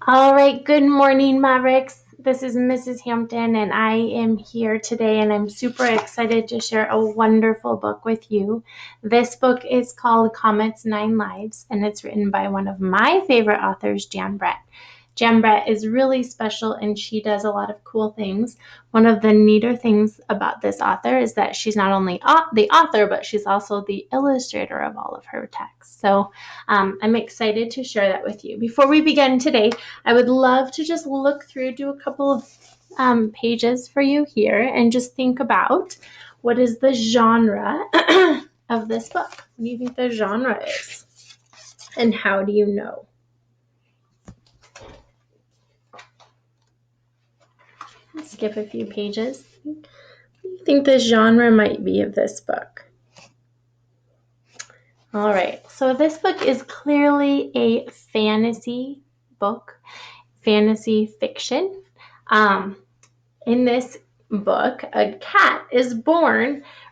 All right, good morning, Mavericks. This is Mrs. Hampton, and I am here today, and I'm super excited to share a wonderful book with you. This book is called Comet's 9 Lives, and it's written by one of my favorite authors, Jan Brett. Jan Brett is really special, and she does a lot of cool things. One of the neater things about this author is that she's not only the author, but she's also the illustrator of all of her texts. So I'm excited to share that with you. Before we begin today, I would love to just look through, do a couple of pages for you here, and just think about what is the genre of this book. What do you think the genre is? And how do you know? Let's skip a few pages. What do you think the genre might be of this book? All right, so this book is clearly a fantasy book, fantasy fiction. In this book, a cat is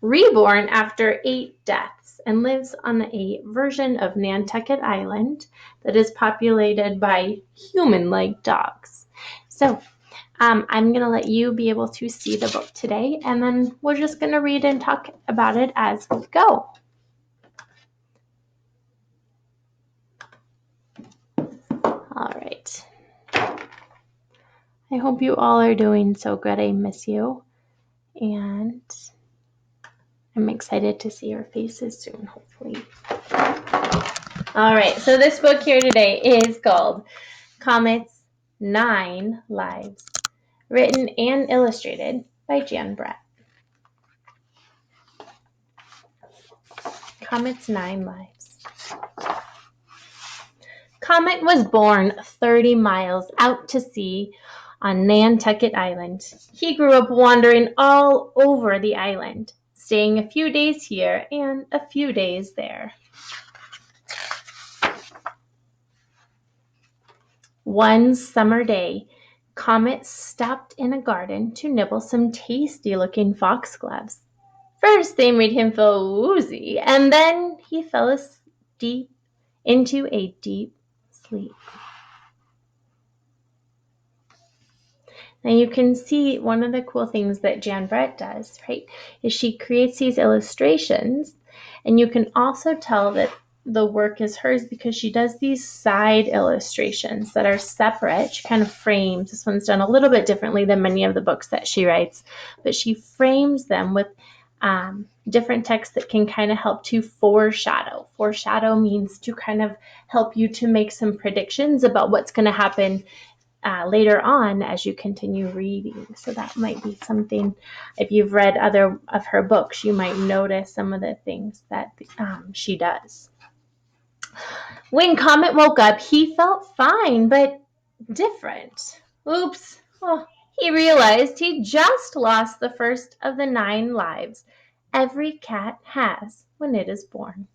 reborn after 8 deaths, and lives on a version of Nantucket Island that is populated by human-like dogs. So I'm going to let you be able to see the book today, and then we're just going to read and talk about it as we go. All right. I hope you all are doing so good. I miss you. And I'm excited to see your faces soon, hopefully. All right, so this book here today is called Comet's 9 Lives, written and illustrated by Jan Brett. Comet's 9 Lives. Comet was born 30 miles out to sea on Nantucket Island. He grew up wandering all over the island, staying a few days here and a few days there. One summer day, Comet stopped in a garden to nibble some tasty-looking foxgloves. First, they made him feel woozy, and then he fell deep into a deep sleep. Now you can see one of the cool things that Jan Brett does, right, is she creates these illustrations, and you can also tell that the work is hers because she does these side illustrations that are separate. She kind of frames. This one's done a little bit differently than many of the books that she writes, but she frames them with different text that can kind of help to foreshadow. Foreshadow means to kind of help you to make some predictions about what's going to happen later on as you continue reading. So that might be something, if you've read other of her books, you might notice some of the things that she does. When Comet woke up, he felt fine, but different. Oops. Oh, he realized he just lost the first of the 9 lives every cat has when it is born.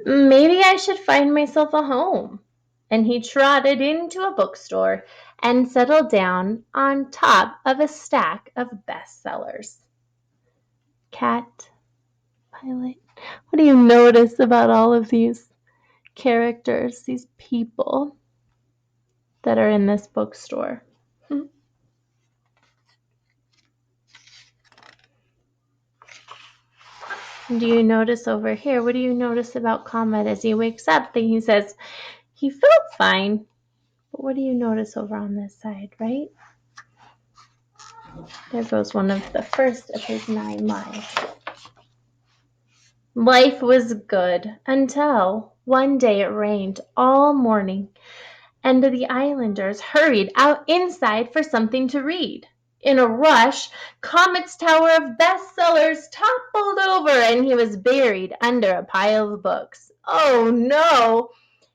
Maybe I should find myself a home. And he trotted into a bookstore and settled down on top of a stack of bestsellers. Cat, Pilot. What do you notice about all of these characters, these people that are in this bookstore? Do you notice over here? What do you notice about Comet as he wakes up? He says he felt fine. But what do you notice over on this side, right? There goes one of the first of his 9 lives. Life was good until one day it rained all morning, and the islanders hurried out inside for something to read. In a rush, Comet's tower of bestsellers toppled over, and he was buried under a pile of books. Oh no!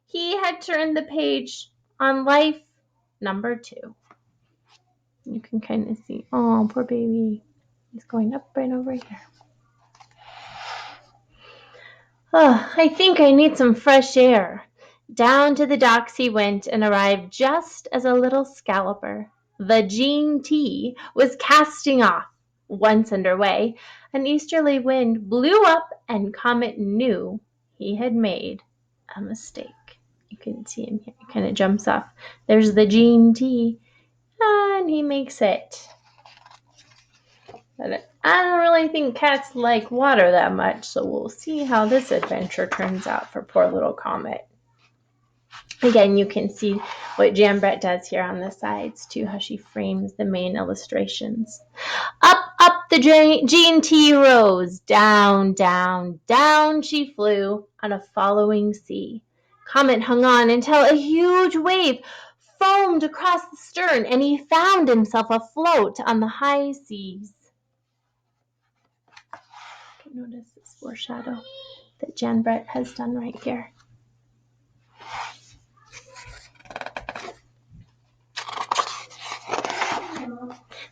He had turned the page on life number 2. You can kind of see, oh, poor baby. He's going up right over here. Oh, I think I need some fresh air. Down to the docks he went and arrived just as a little scalloper, the Jean T, was casting off. Once underway, an easterly wind blew up and Comet knew he had made a mistake. You can see him here. He kind of jumps off. There's the Gene T, and he makes it. But I don't really think cats like water that much, so we'll see how this adventure turns out for poor little Comet. Again, you can see what Jan Brett does here on the sides too, how she frames the main illustrations. Up the Gene T rose, down, down, down she flew on a following sea. Comet hung on until a huge wave foamed across the stern, and he found himself afloat on the high seas. You can notice this foreshadow that Jan Brett has done right here.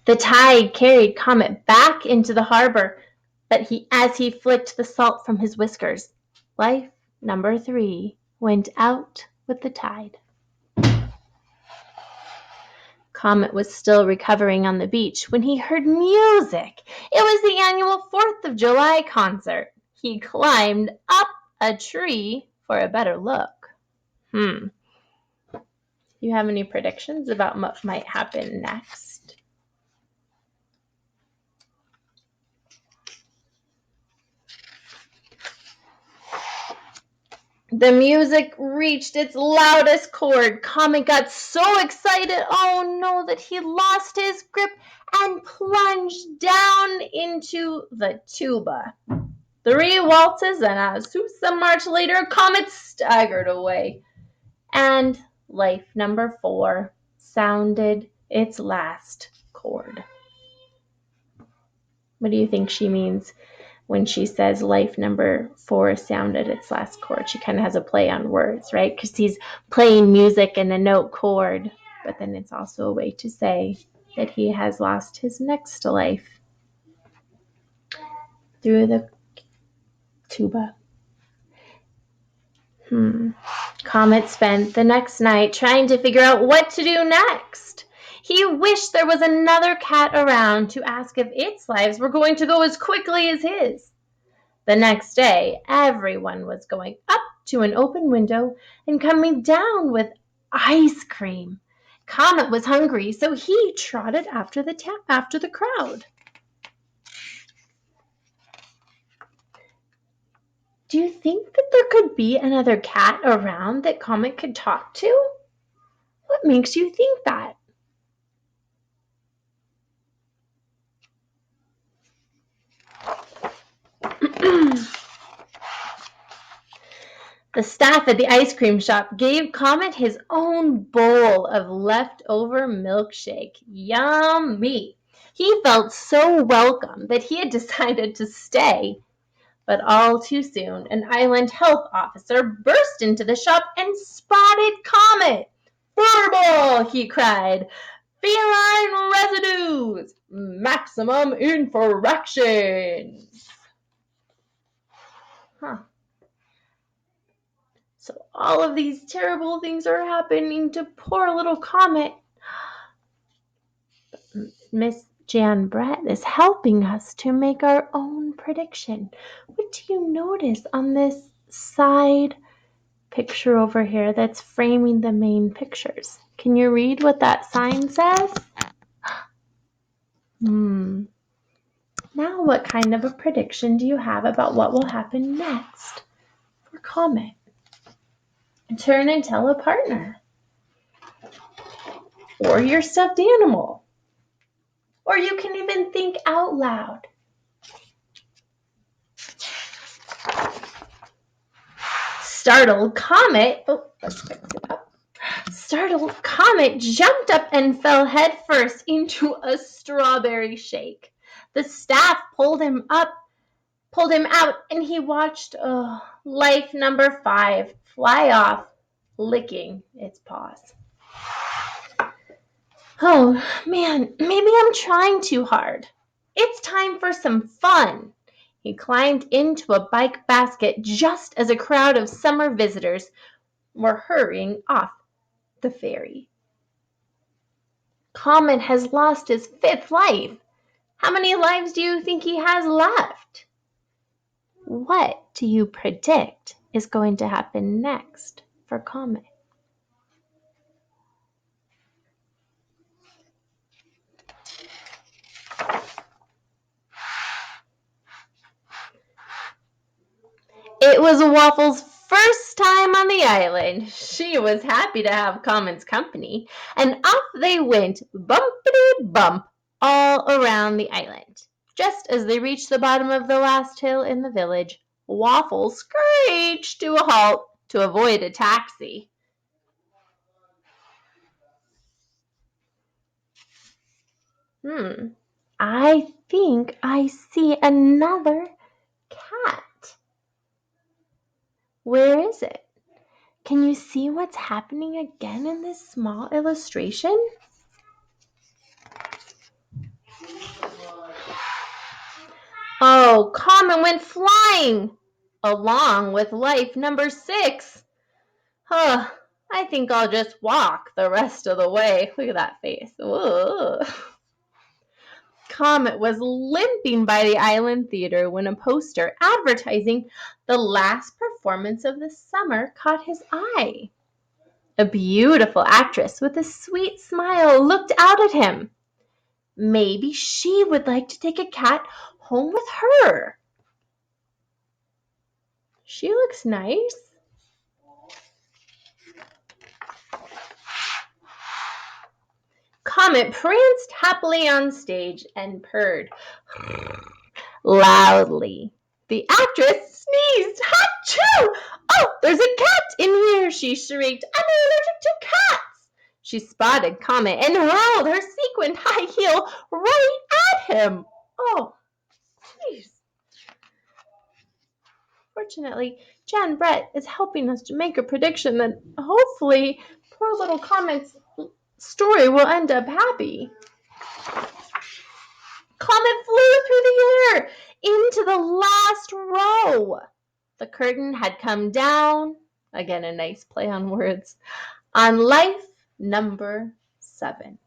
The tide carried Comet back into the harbor, but as he flicked the salt from his whiskers, life number 3 went out with the tide. Comet was still recovering on the beach when he heard music. It was the annual 4th of July concert. He climbed up a tree for a better look. Do you have any predictions about what might happen next? The music reached its loudest chord. Comet got so excited, oh no, that he lost his grip and plunged down into the tuba. 3 waltzes and a Sousa march later, Comet staggered away. And life number 4 sounded its last chord. What do you think she means when she says life number 4 sounded its last chord? She kind of has a play on words, right? Because he's playing music in a note chord, but then it's also a way to say that he has lost his next life through the tuba. Comet spent the next night trying to figure out what to do next. He wished there was another cat around to ask if its lives were going to go as quickly as his. The next day, everyone was going up to an open window and coming down with ice cream. Comet was hungry, so he trotted after the crowd. Do you think that there could be another cat around that Comet could talk to? What makes you think that? The staff at the ice cream shop gave Comet his own bowl of leftover milkshake. Yummy! He felt so welcome that he had decided to stay. But all too soon, an island health officer burst into the shop and spotted Comet. "Furball!" he cried. "Feline residues! Maximum infractions!" So all of these terrible things are happening to poor little Comet. Miss Jan Brett is helping us to make our own prediction. What do you notice on this side picture over here that's framing the main pictures? Can you read what that sign says? Now what kind of a prediction do you have about what will happen next for Comet? Turn and tell a partner. Or your stuffed animal. Or you can even think out loud. Startled Comet jumped up and fell headfirst into a strawberry shake. The staff pulled him out, and he watched life number 5 fly off, licking its paws. Oh man, maybe I'm trying too hard. It's time for some fun. He climbed into a bike basket just as a crowd of summer visitors were hurrying off the ferry. Comet has lost his 5th life. How many lives do you think he has left? What do you predict is going to happen next for Comet? It was Waffle's first time on the island. She was happy to have Comet's company, and off they went, bumpity bump, all around the island. Just as they reached the bottom of the last hill in the village, Waffle screeched to a halt to avoid a taxi. I think I see another cat. Where is it? Can you see what's happening again in this small illustration? Oh, Comet went flying along with life number 6. Huh, I think I'll just walk the rest of the way. Look at that face. Ugh. Comet was limping by the Island Theater when a poster advertising the last performance of the summer caught his eye. A beautiful actress with a sweet smile looked out at him. Maybe she would like to take a cat home with her. She looks nice. Comet pranced happily on stage and purred loudly. The actress sneezed. Achoo! Oh, there's a cat in here, she shrieked. I'm allergic to cats. She spotted Comet and hurled her sequined high heel right at him. Oh, jeez. Fortunately, Jan Brett is helping us to make a prediction that hopefully poor little Comet's story will end up happy. Comet flew through the air into the last row. The curtain had come down. Again, a nice play on words. On life number 7.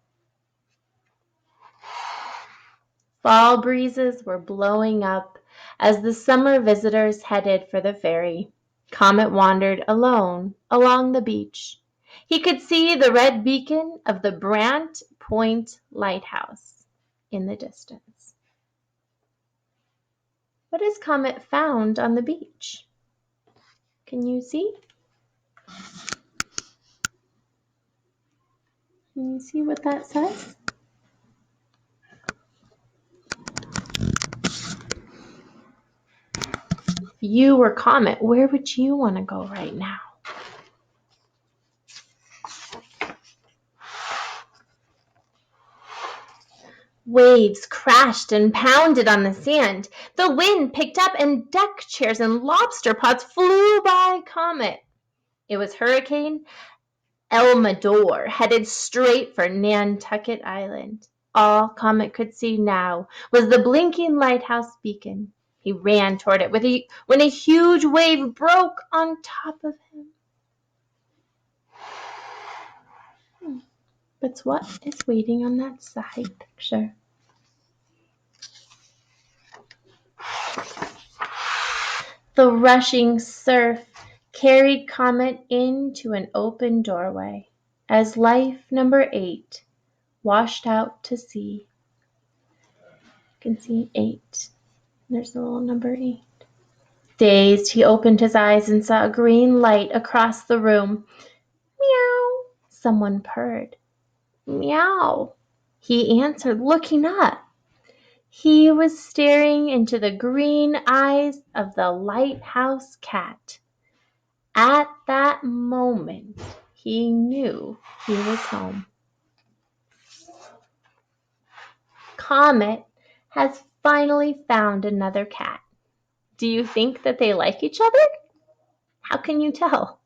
Fall breezes were blowing up as the summer visitors headed for the ferry. Comet wandered alone along the beach. He could see the red beacon of the Brant Point Lighthouse in the distance. What has Comet found on the beach? Can you see? Can you see what that says? If you were Comet, where would you want to go right now? Waves crashed and pounded on the sand. The wind picked up and deck chairs and lobster pots flew by Comet. It was Hurricane Elmador, headed straight for Nantucket Island. All Comet could see now was the blinking lighthouse beacon. He ran toward it when a huge wave broke on top of him. But what is waiting on that side picture? The rushing surf carried Comet into an open doorway as life number 8 washed out to sea. You can see 8. There's a little number 8. Dazed, he opened his eyes and saw a green light across the room. Meow, someone purred. Meow, he answered, looking up. He was staring into the green eyes of the lighthouse cat. At that moment, he knew he was home. Comet has finally found another cat. Do you think that they like each other? How can you tell?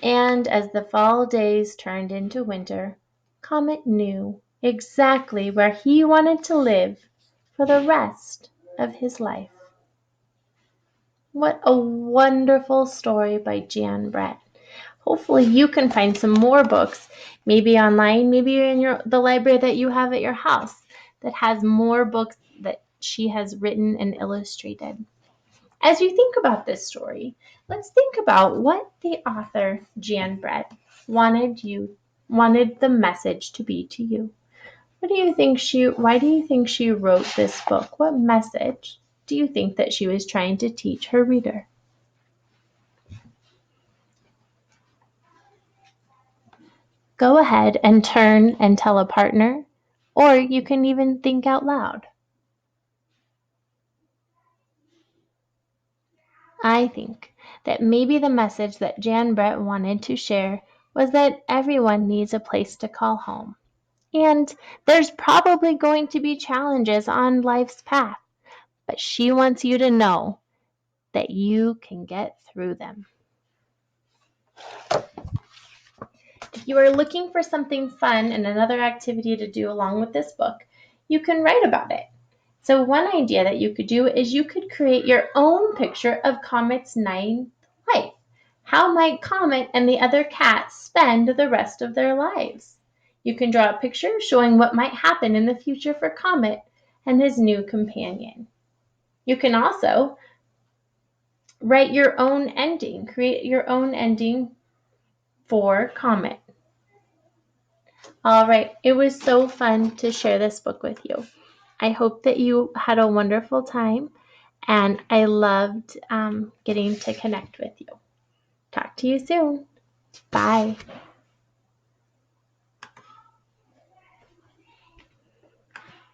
And as the fall days turned into winter, Comet knew exactly where he wanted to live for the rest of his life. What a wonderful story by Jan Brett. Hopefully you can find some more books, maybe online, maybe in the library that you have at your house, that has more books that she has written and illustrated. As you think about this story, let's think about what the author, Jan Brett, wanted you wanted the message to be to you? Why do you think she wrote this book? What message do you think that she was trying to teach her reader? Go ahead and turn and tell a partner, or you can even think out loud. I think that maybe the message that Jan Brett wanted to share was that everyone needs a place to call home. And there's probably going to be challenges on life's path, but she wants you to know that you can get through them. If you are looking for something fun and another activity to do along with this book, you can write about it. So one idea that you could do is you could create your own picture of Comet's ninth life. How might Comet and the other cats spend the rest of their lives? You can draw a picture showing what might happen in the future for Comet and his new companion. You can also write your own ending, create your own ending for Comet. All right, it was so fun to share this book with you. I hope that you had a wonderful time, and I loved getting to connect with you. Talk to you soon. Bye.